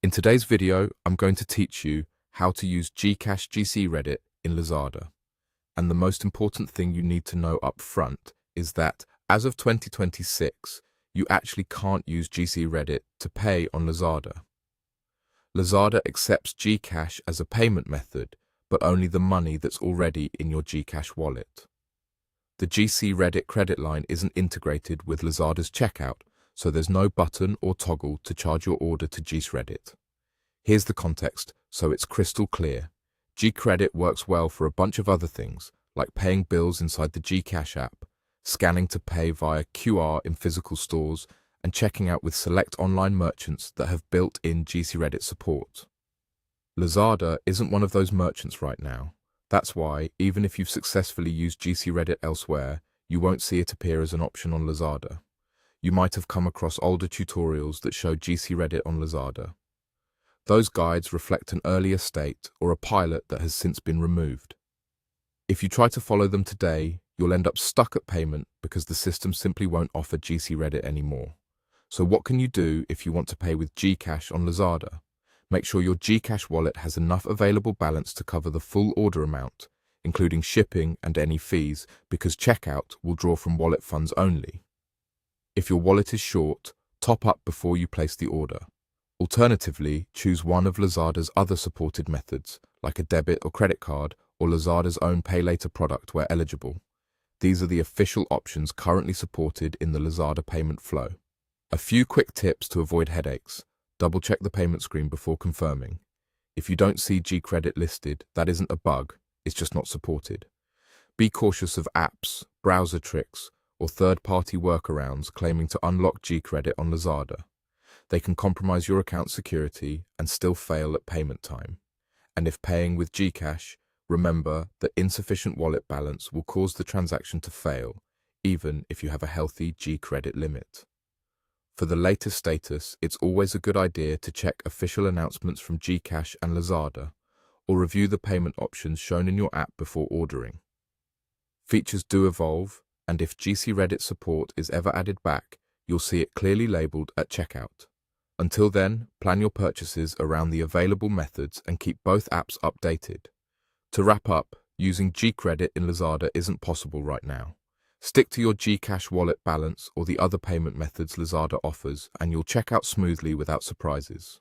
In today's video, I'm going to teach you how to use GCash GCredit in Lazada. And the most important thing you need to know up front is that as of 2026, you actually can't use GCredit to pay on Lazada. Lazada accepts GCash as a payment method, but only the money that's already in your GCash wallet. The GCredit credit line isn't integrated with Lazada's checkout, so there's no button or toggle to charge your order to GCredit. Here's the context, so it's crystal clear. GCredit works well for a bunch of other things, like paying bills inside the GCash app, scanning to pay via QR in physical stores, and checking out with select online merchants that have built-in GCredit support. Lazada isn't one of those merchants right now. That's why, even if you've successfully used GCredit elsewhere, you won't see it appear as an option on Lazada. You might have come across older tutorials that show GCredit on Lazada. Those guides reflect an earlier state or a pilot that has since been removed. If you try to follow them today, you'll end up stuck at payment because the system simply won't offer GCredit anymore. So what can you do if you want to pay with GCash on Lazada? Make sure your GCash wallet has enough available balance to cover the full order amount, including shipping and any fees, because checkout will draw from wallet funds only. If your wallet is short, top up before you place the order. Alternatively, choose one of Lazada's other supported methods, like a debit or credit card, or Lazada's own pay later product where eligible. These are the official options currently supported in the Lazada payment flow. A few quick tips to avoid headaches. Double-check the payment screen before confirming. If you don't see GCredit listed, that isn't a bug, it's just not supported. Be cautious of apps, browser tricks, or third-party workarounds claiming to unlock GCredit on Lazada. They can compromise your account security and still fail at payment time. And if paying with GCash, remember that insufficient wallet balance will cause the transaction to fail, even if you have a healthy GCredit limit. For the latest status, it's always a good idea to check official announcements from GCash and Lazada, or review the payment options shown in your app before ordering. Features do evolve, and if GCredit support is ever added back, you'll see it clearly labeled at checkout. Until then, plan your purchases around the available methods and keep both apps updated. To wrap up, using GCredit in Lazada isn't possible right now. Stick to your GCash wallet balance or the other payment methods Lazada offers, and you'll check out smoothly without surprises.